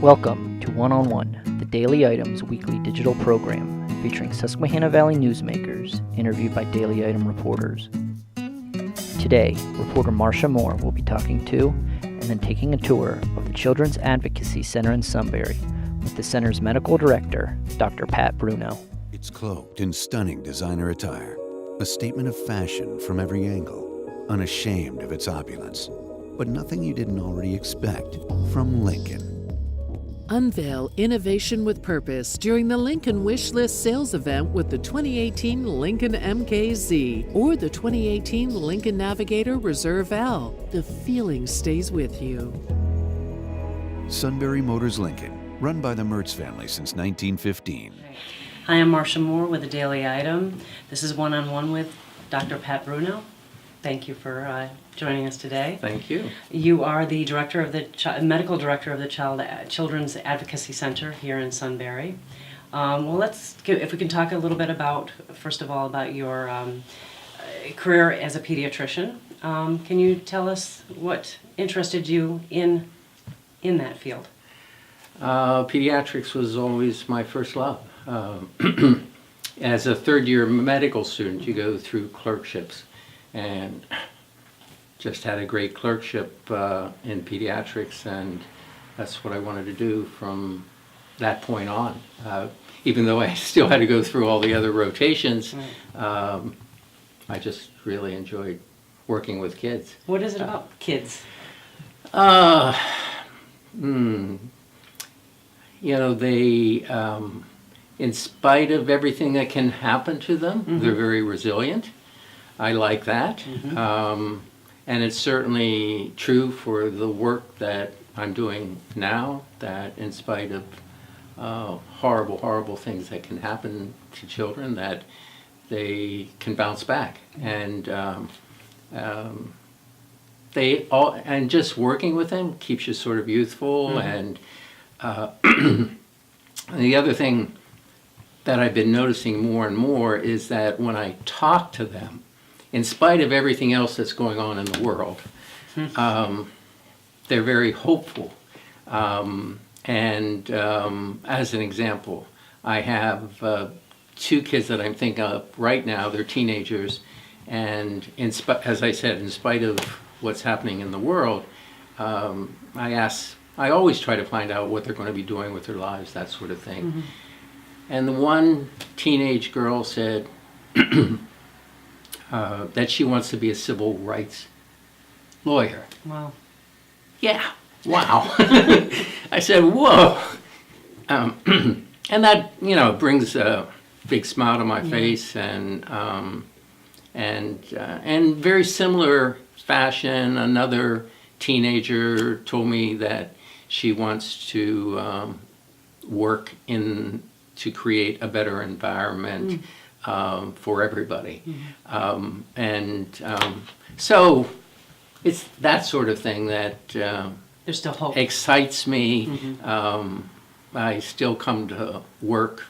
Welcome to One on One, the Daily Items weekly digital program featuring Susquehanna Valley newsmakers interviewed by Daily Item reporters. Today, reporter Marcia Moore will be talking to and then taking a tour of the Children's Advocacy Center in Sunbury with the center's medical director, Dr. Pat Bruno. It's cloaked in stunning designer attire, a statement of fashion from every angle, unashamed of its opulence, but nothing you didn't already expect from Lincoln. Unveil innovation with purpose during the Lincoln Wishlist sales event with the 2018 Lincoln MKZ or the 2018 Lincoln Navigator Reserve L. The feeling stays with you. Sunbury Motors Lincoln, run by the Mertz family since 1915. Hi, I'm Marcia Moore with the Daily Item. This is One on One with Dr. Pat Bruno. Thank you for joining us today. Thank you. You are the director of the medical director of the Children's Advocacy Center here in Sunbury. If we can talk a little bit about, first of all, about your career as a pediatrician. Can you tell us what interested you in that field? Pediatrics was always my first love. As a third-year medical student, you go through clerkships, and just had a great clerkship in pediatrics, and that's what I wanted to do from that point on. Even though I still had to go through all the other rotations, I just really enjoyed working with kids. What is it about kids? They, in spite of everything that can happen to them, they're very resilient. I like that. And it's certainly true for the work that I'm doing now, that in spite of horrible things that can happen to children, that they can bounce back. And and just working with them keeps you sort of youthful. And the other thing that I've been noticing more and more is that when I talk to them, in spite of everything else that's going on in the world, they're very hopeful. As an example, I have two kids that I'm thinking of right now. They're teenagers, and as I said, in spite of what's happening in the world, I always try to find out what they're going to be doing with their lives, that sort of thing. And the one teenage girl said that she wants to be a civil rights lawyer. Wow. Yeah, wow. I said, whoa. And that, brings a big smile to my face, and very similar fashion, another teenager told me that she wants to work to create a better environment for everybody. So it's that sort of thing that There's still hope. Excites me. I still come to work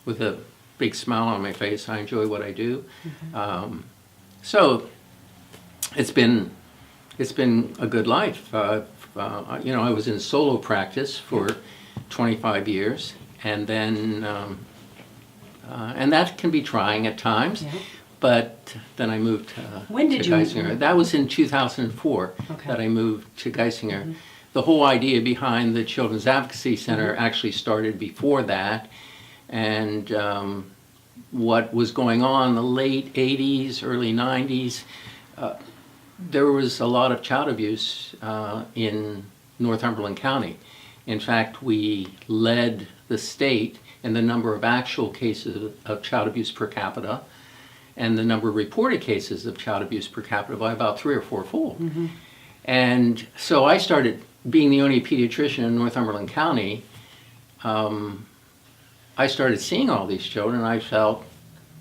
with a big smile on my face. I enjoy what I do. So it's been a good life. I was in solo practice for 25 years, and then and that can be trying at times. But then I moved to Geisinger. That was in 2004 that I moved to Geisinger. The whole idea behind the Children's Advocacy Center actually started before that, and what was going on in the late 80s, early 90s, there was a lot of child abuse in Northumberland County. In fact, we led the state in the number of actual cases of child abuse per capita and the number of reported cases of child abuse per capita by about 3 or 4-fold. And so I started, being the only pediatrician in Northumberland County, I started seeing all these children, and I felt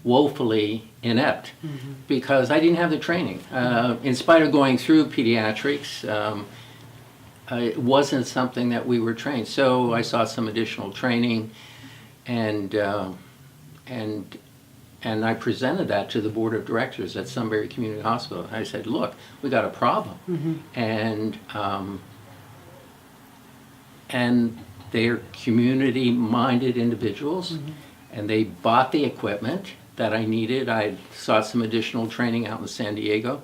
woefully inept because I didn't have the training. In spite of going through pediatrics, it wasn't something that we were trained. So I sought some additional training, and I presented that to the board of directors at Sunbury Community Hospital. I said, look, we got a problem. And they're community-minded individuals, and they bought the equipment that I needed. I sought some additional training out in San Diego,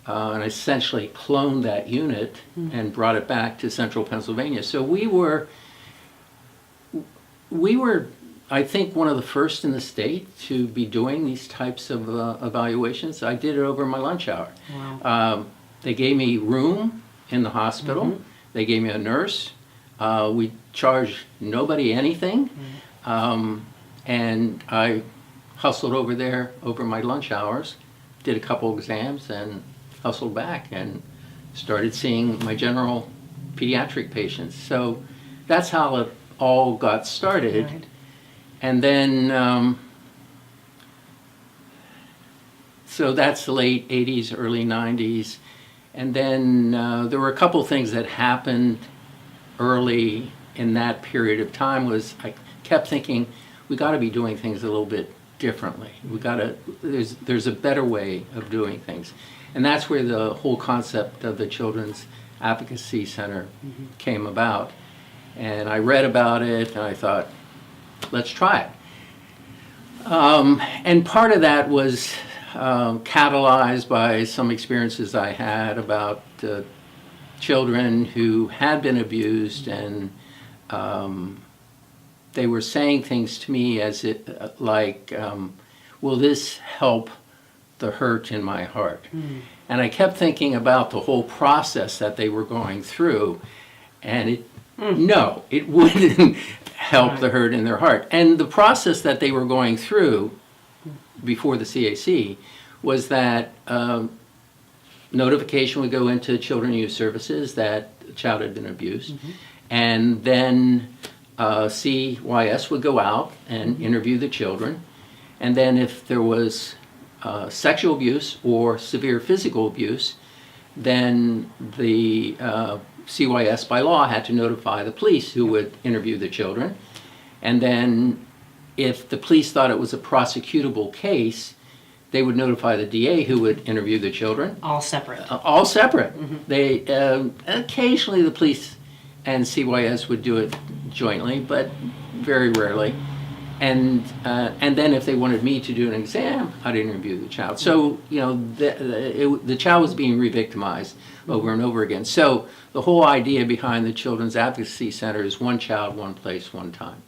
and I essentially cloned that unit and brought it back to central Pennsylvania. So we were, I think, one of the first in the state to be doing these types of evaluations. I did it over my lunch hour. Wow. They gave me room in the hospital. They gave me a nurse. We charged nobody anything. And I hustled over there over my lunch hours, did a couple exams, and hustled back and started seeing my general pediatric patients. So that's how it all got started. Right. And then, so that's the late 80s, early 90s. And then there were a couple things that happened early in that period of time. Was I kept thinking, we got to be doing things a little bit differently. We got to, there's a better way of doing things. And that's where the whole concept of the Children's Advocacy Center came about. And I read about it and I thought, let's try it. And part of that was catalyzed by some experiences I had about children who had been abused, and they were saying things to me as like, will this help the hurt in my heart? And I kept thinking about the whole process that they were going through, and no, it wouldn't help the hurt in their heart. And the process that they were going through before the CAC was that notification would go into Children and Youth Services that a child had been abused, and then CYS would go out and interview the children, and then if there was sexual abuse or severe physical abuse, then the CYS by law had to notify the police, who would interview the children. And then if the police thought it was a prosecutable case, they would notify the DA, who would interview the children. All separate. All separate. They occasionally the police and CYS would do it jointly, but very rarely. And then if they wanted me to do an exam, I'd interview the child. So the child was being re-victimized over and over again. So the whole idea behind the Children's Advocacy Center is one child, one place, one time.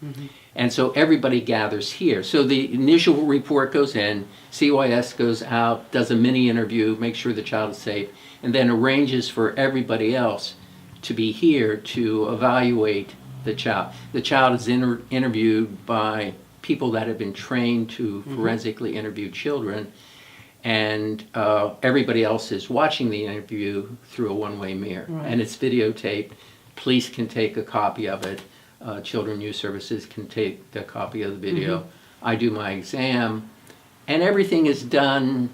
And so everybody gathers here. So the initial report goes in, CYS goes out, does a mini interview, makes sure the child is safe, and then arranges for everybody else to be here to evaluate the child. The child is interviewed by people that have been trained to forensically interview children, and everybody else is watching the interview through a one-way mirror. And it's videotaped. Police can take a copy of it. Children and Youth Services can take a copy of the video. I do my exam, and everything is done.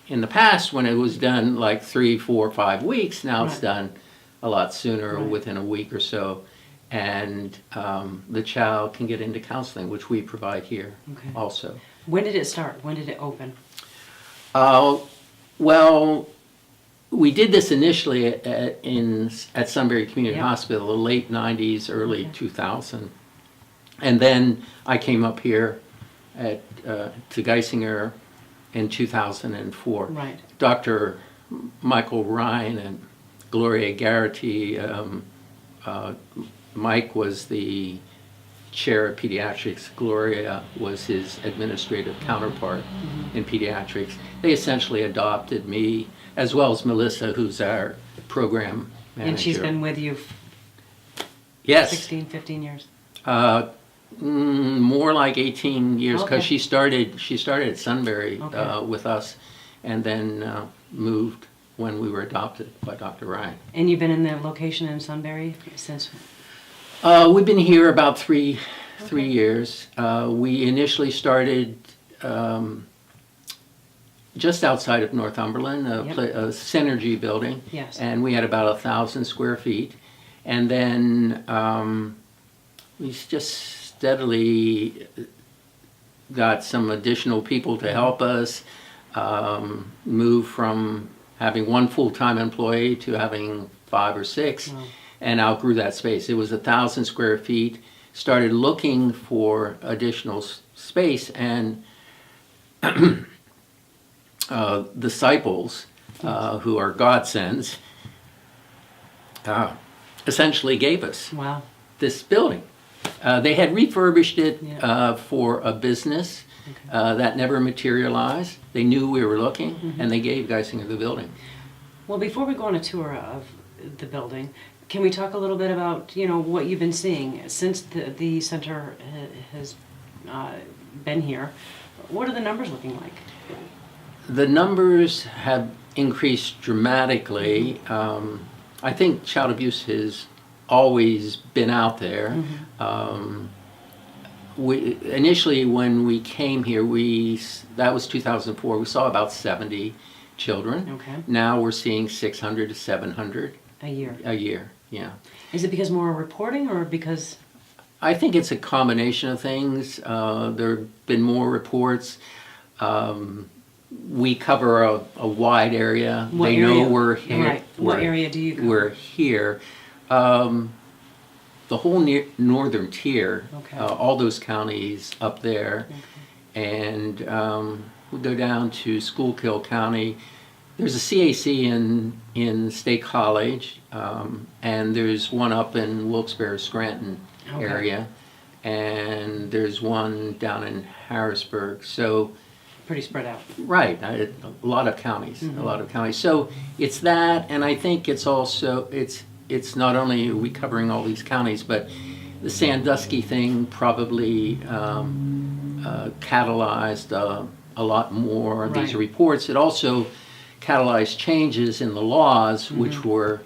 In the past, when it was done like 3, 4, 5 weeks, now it's done a lot sooner, within a week or so. And the child can get into counseling, which we provide here also. When did it start? When did it open? Well, we did this initially at Sunbury Community Hospital, the late 90s, early 2000. And then I came up here to Geisinger in 2004. Right. Dr. Michael Ryan and Gloria Garrity, Mike was the chair of pediatrics. Gloria was his administrative counterpart in pediatrics. They essentially adopted me, as well as Melissa, who's our program manager. And she's been with you yes. 16, 15 years? More like 18 years, because Okay. she started at Sunbury with us, and then moved when we were adopted by Dr. Ryan. And you've been in the location in Sunbury since? We've been here about three years. We initially started just outside of Northumberland, a Synergy building. Yes. And we had about 1,000 square feet. And then we just steadily got some additional people to help us move from having one full-time employee to having 5 or 6. Wow. and outgrew that space. It was 1,000 square feet. Started looking for additional space, and disciples, who are godsends, essentially gave us Wow. this building. They had refurbished it Yeah. for a business that never materialized. They knew we were looking, and they gave Geisinger the building. Well, before we go on a tour of the building, can we talk a little bit about, what you've been seeing since the center has been here? What are the numbers looking like? The numbers have increased dramatically. I think child abuse has always been out there. Initially, when we came here, that was 2004. We saw about 70 children. Okay. Now we're seeing 600 to 700 A year. a year. Yeah. Is it because more reporting or because? I think it's a combination of things. There have been more reports. We cover a wide area. What They area? know we're here. Right. What area do you cover? We're here. The whole northern tier, Okay. all those counties up there. And we go down to Schuylkill County. There's a CAC in State College, and there's one up in Wilkes-Barre, Scranton Okay. area, and there's one down in Harrisburg. So, Pretty spread out. right, a lot of counties, a lot of counties. So it's that, and I think it's also, it's not only are we covering all these counties, but the Sandusky thing probably catalyzed a lot more of these Right. reports. It also catalyzed changes in the laws, which were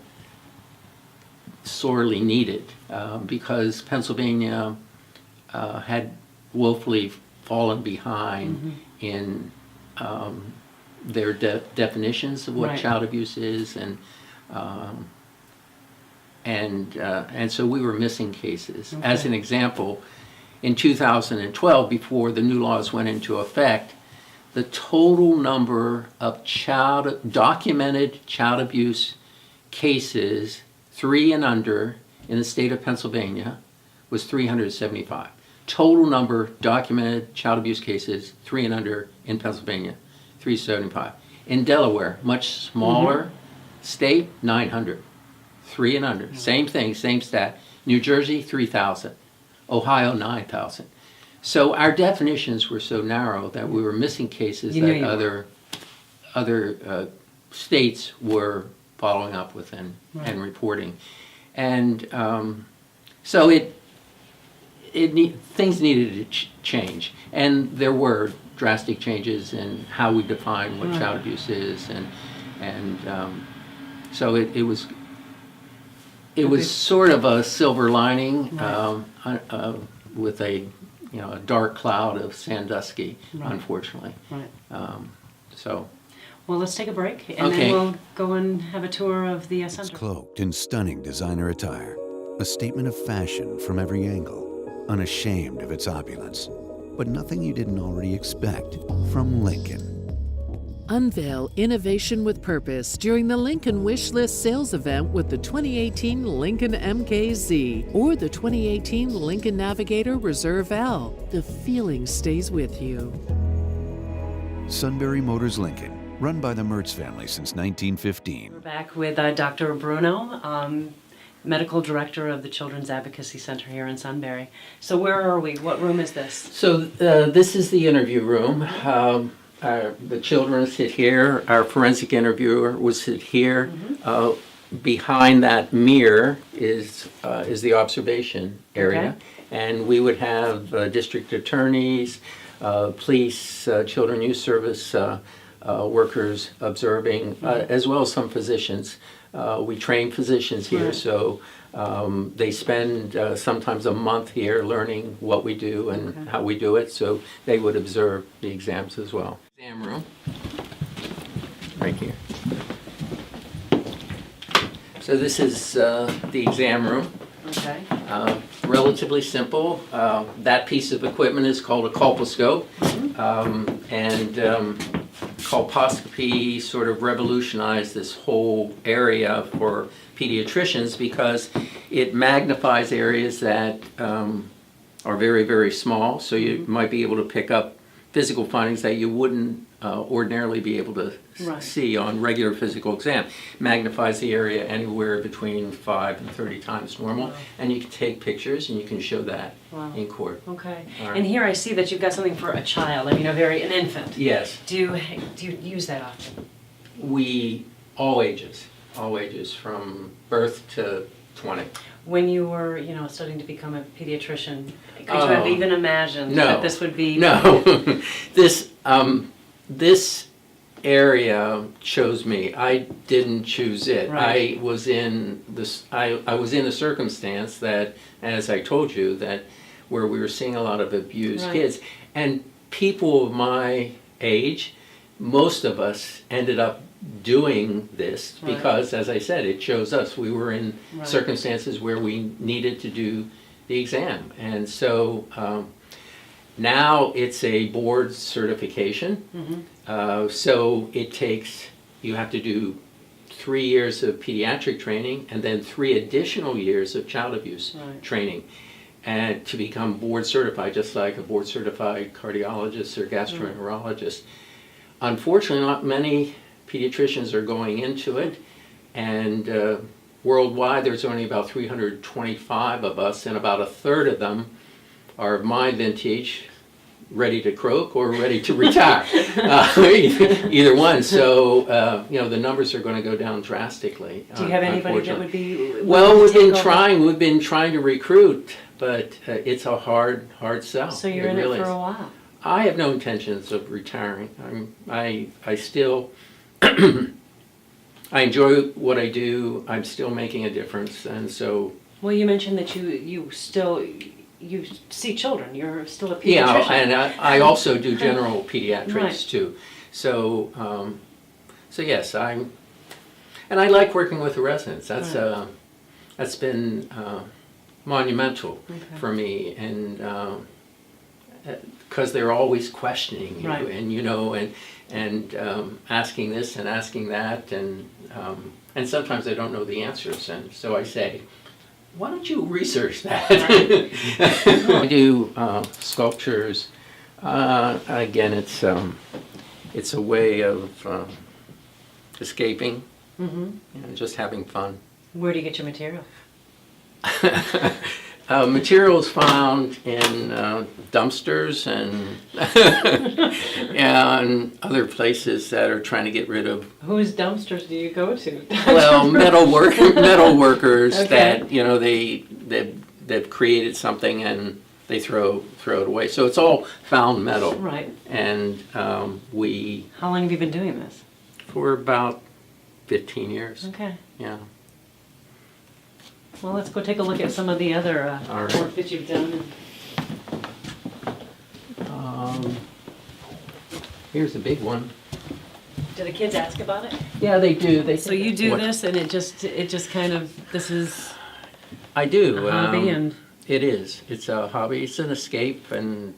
sorely needed, because Pennsylvania had woefully fallen behind in their definitions of what Right. child abuse is, and so we were missing cases. As Okay. an example, in 2012, before the new laws went into effect, the total number of documented child abuse cases 3 and under in the state of Pennsylvania was 375. Total number documented child abuse cases 3 and under in Pennsylvania, 375. In Delaware, much smaller state, 900. 3 and under, same thing, same stat. New Jersey, 3,000. Ohio, 9,000. So our definitions were so narrow that we were missing cases You knew that you other states were following up with and reporting. And so things needed to change. And there were drastic changes in how we define what child abuse is. And so it was sort of a silver lining with a dark cloud of Sandusky, unfortunately. Right. So, Well, let's take a break, and Okay. then we'll go and have a tour of the center. Cloaked in stunning designer attire, a statement of fashion from every angle, unashamed of its opulence, but nothing you didn't already expect from Lincoln. Unveil innovation with purpose during the Lincoln Wishlist sales event with the 2018 Lincoln MKZ or the 2018 Lincoln Navigator Reserve L. The feeling stays with you. Sunbury Motors Lincoln, run by the Mertz family since 1915. We're back with Dr. Bruno, Medical Director of the Children's Advocacy Center here in Sunbury. So where are we? What room is this? so this is the interview room. The children sit here. Our forensic interviewer would sit here. Behind that mirror is the observation area, Okay. and we would have district attorneys, police, children youth service workers observing, as well as some physicians. We train physicians here, Right. so they spend sometimes a month here learning what we do and how we do it, so they would observe the exams as well. Exam room, right here. So this is the exam room. Okay. Relatively simple. That piece of equipment is called a colposcope, and colposcopy sort of revolutionized this whole area for pediatricians because it magnifies areas that are very, very small. So you might be able to pick up physical findings that you wouldn't ordinarily be able to Right. see on regular physical exam. Magnifies the area anywhere between 5 and 30 times normal. Wow. And you can take pictures and you can show that Wow. in court. Okay. All right. And here I see that you've got something for a child, I mean, an infant. Yes. Do you use that often? We, all ages from birth to 20. When you were, studying to become a pediatrician, could you have even imagined No. that this would be? No, this area chose me. I didn't choose it. Right. I was in a circumstance that, as I told you, that where we were seeing a lot of abused Right. kids and people of my age. Most of us ended up doing this Right. because, as I said, it chose us. We were in Right. circumstances where we needed to do the exam, and so now it's a board certification. So you have to do 3 years of pediatric training and then 3 additional years of child abuse Right. training, and to become board certified, just like a board certified cardiologist or gastroenterologist. Unfortunately, not many pediatricians are going into it, and worldwide there's only about 325 of us, and about a third of them are of my vintage, ready to croak or ready to retire. Either one. So the numbers are going to go down drastically. Do you have anybody that unfortunately. would be? Well, willing to take over? we've been trying to recruit, but it's a hard sell. So you're in really it for is. a while. I have no intentions of retiring. I still, I enjoy what I do. I'm still making a difference, and so Well, you mentioned that you see children. You're still a pediatrician. yeah, and I also do general pediatrics Right. too. So yes, and I like working with the residents. That's been monumental for me, and because they're always questioning you, Right. and asking this and asking that, and sometimes I don't know the answers, and so I say, why don't you research that? I do sculptures. Again, it's a way of escaping, just having fun. Where do you get your material? Materials found in dumpsters and other places that are trying to get rid of. Whose dumpsters do you go to? Well, metal workers Okay. that they've created something and they throw it away. So it's all found metal. Right. And How long have you been doing this? for about 15 years. Okay. Yeah. Well, let's go take a look at some of the other All right. work that you've done. Here's a big one. Do the kids ask about it? Yeah, they do. So you do What- this, and it just kind of, this is I do. a hobby, and It is. It's a hobby. It's an escape, and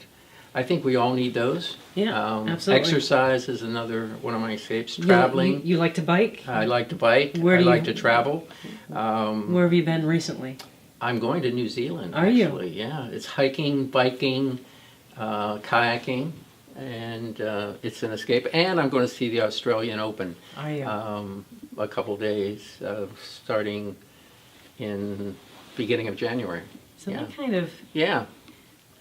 I think we all need those. Yeah, absolutely. Exercise is another one of my escapes. Traveling. You like to bike? I like to bike. Where do I like you- to travel. Where have you been recently? I'm going to New Zealand. Are you? Actually. Yeah. It's hiking, biking, kayaking, and it's an escape. And I'm going to see the Australian Open. Are you? A couple days, starting in beginning of January. So yeah. that kind of Yeah.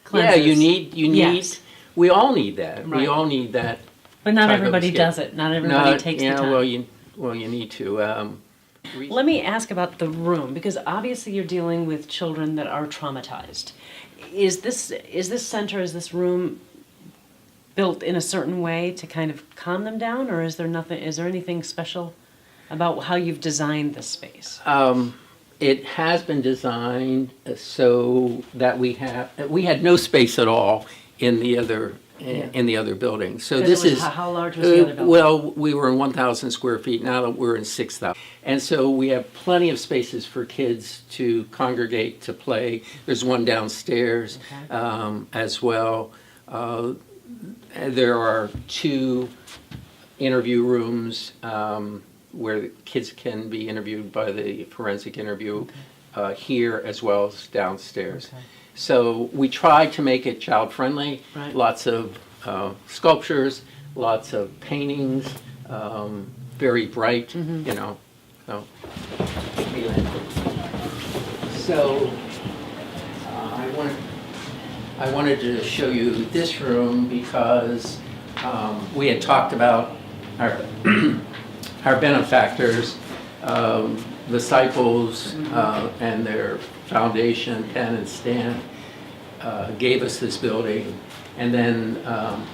cleanses. Yeah, you need, Yes. we all need that. Right. We all need that. But not type of everybody escape. does it. Not everybody takes the time. Well, you need to. Let me ask about the room, because obviously you're dealing with children that are traumatized. Is this center, is this room built in a certain way to kind of calm them down, or is there anything special about how you've designed this space? It has been designed so that we had no space at all in the other building. So this is how large was the other building? well, we were in 1,000 square feet. Now that we're in 6,000, and so we have plenty of spaces for kids to congregate to play. There's one downstairs as well. There are 2 interview rooms where the kids can be interviewed by the forensic interview here as well as downstairs. Okay. So we tried to make it child-friendly. Right. Lots of sculptures, lots of paintings, very bright, you know. So I wanted to show you this room because we had talked about our our benefactors, disciples, and their foundation, Penn and Stan, gave us this building, and then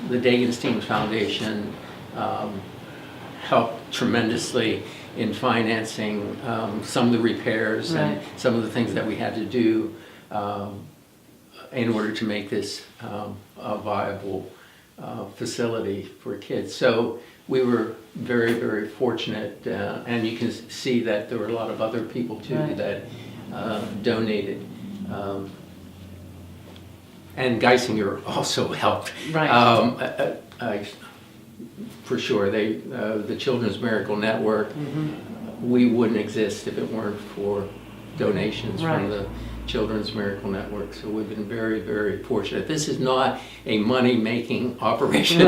the Dagenstein Foundation helped tremendously in financing some of the repairs and some of the things that we had to do in order to make this a viable facility for kids. So we were very, very fortunate, and you can see that there were a lot of other people too that donated. And Geisinger also helped. For sure, the Children's Miracle Network, we wouldn't exist if it weren't for donations from the Children's Miracle Network. So we've been very, very fortunate. This is not a money-making operation.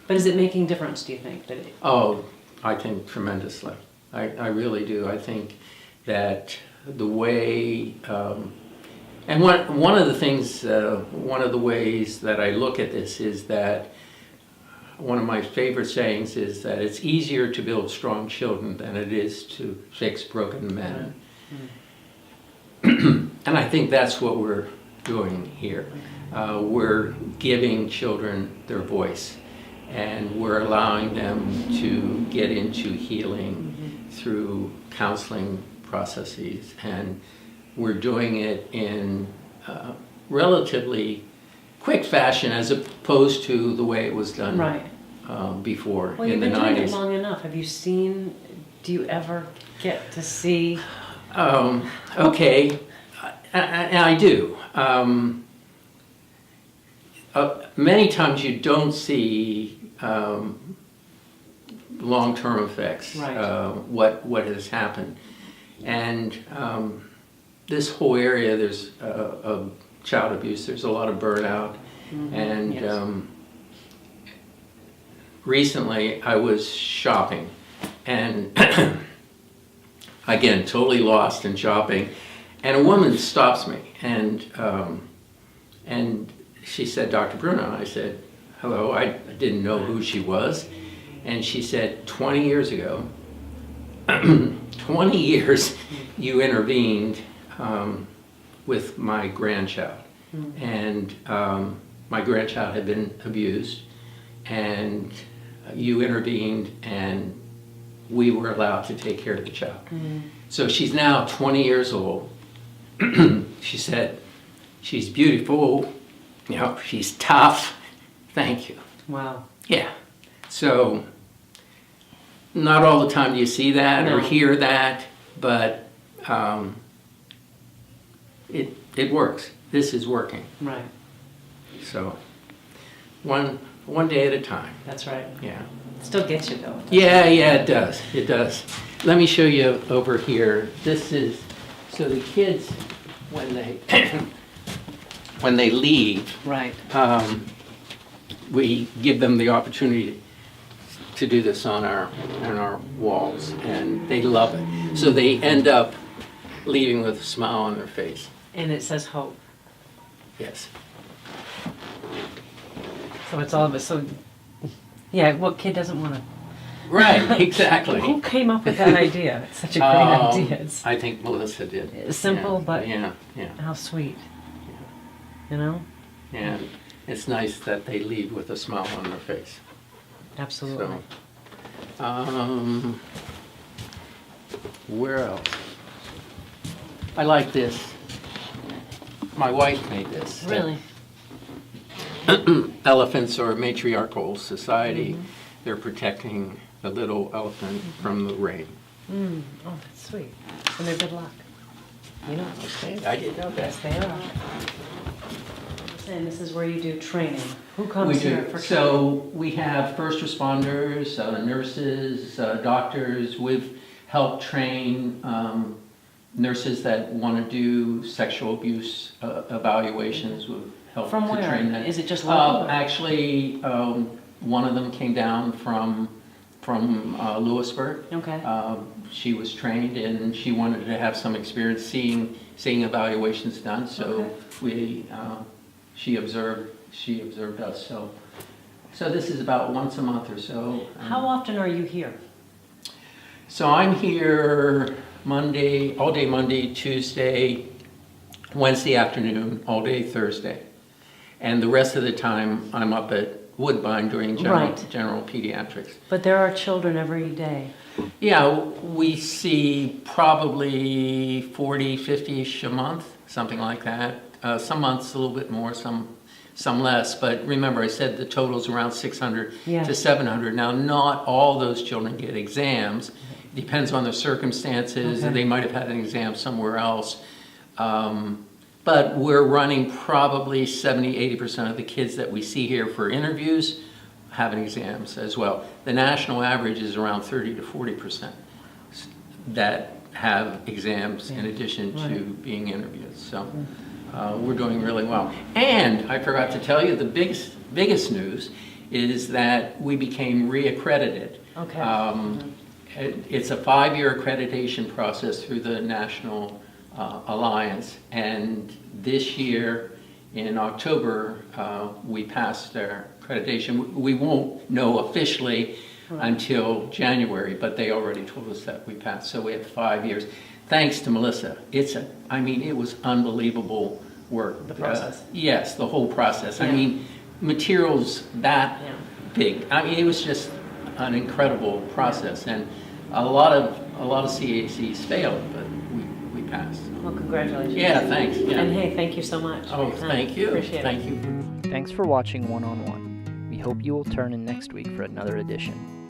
But is it making difference, do you think? Oh, I think tremendously. I really do. I think that the way, and one of the things, one of the ways that I look at this is that one of my favorite sayings is that it's easier to build strong children than it is to fix broken men. And I think that's what we're doing here. We're giving children their voice, and we're allowing them to get into healing through counseling processes, and we're doing it in relatively quick fashion as opposed to the way it was done before in the 90s. Well, you've been doing it long enough. Have you seen, do you ever get to see? Okay, I do. Many times you don't see long-term effects, what has happened. And this whole area, there's of child abuse, there's a lot of burnout. And recently I was shopping, and again, totally lost in shopping, and a woman stops me, and she said, "Dr. Bruno." I said, "Hello." I didn't know who she was, and she said, 20 years ago, 20 years you intervened with my grandchild, and my grandchild had been abused, and you intervened, and we were allowed to take care of the child. So she's now 20 years old. She said, "She's beautiful, you know, she's tough. Thank you." Wow. Yeah. So not all the time do you see that or hear that, but it works. This is working. Right. So one day at a time. That's right. Yeah. It still gets you though. Yeah, it does. It does. Let me show you over here. This is, so the kids, when they when they leave, we give them the opportunity to do this on our walls, and they love it. So they end up leaving with a smile on their face. And it says hope. Yes. So it's all of us. So, yeah, what kid doesn't want to? Right, exactly. Who came up with that idea? It's such a great idea. It's I think Melissa did. simple, but yeah. how sweet. You know? And it's nice that they leave with a smile on their face. Absolutely. So, where else? I like this. My wife made this. Really? Elephants are a matriarchal society. They're protecting the little elephant from the rain. Oh, that's sweet. And they're good luck. You know. Okay, I didn't know that. Yes, they are. And this is where you do training. Who We comes here do. for training? So we have first responders, nurses, doctors. We've helped train nurses that want to do sexual abuse evaluations. We've helped From to where? train that. Is it just local? Actually, one of them came down from Lewisburg. Okay. She was trained and she wanted to have some experience seeing evaluations done. So she observed us. So this is about once a month or so. How often are you here? So I'm here Monday, all day Monday, Tuesday, Wednesday afternoon, all day Thursday. And the rest of the time I'm up at Woodbine doing general pediatrics. But there are children every day. Yeah, we see probably 40, 50-ish a month, something like that. Some months a little bit more, some less. But remember, I said the total's around 600 to 700. Now, not all those children get exams. Depends on the circumstances. Okay. They might have had an exam somewhere else. But we're running probably 70-80% of the kids that we see here for interviews having exams as well. The national average is around 30 to 40% that have exams in addition to being interviewed. So we're doing really well. And I forgot to tell you, the biggest news is that we became reaccredited. Okay. It's a 5-year accreditation process through the National Alliance, and this year in October we passed our accreditation. We won't know officially until January, but they already told us that we passed, so we have 5 years. Thanks to Melissa. It was unbelievable work. The process. Yes, the whole process. Yeah. I mean, materials that big. I mean, it was just an incredible process, and a lot of CACs failed, but we passed. Well, congratulations. Yeah, thanks. Yeah. And hey, thank you so much. Oh, thank you. Appreciate it. Thank you. Thanks for watching One on One. We hope you will turn in next week for another edition.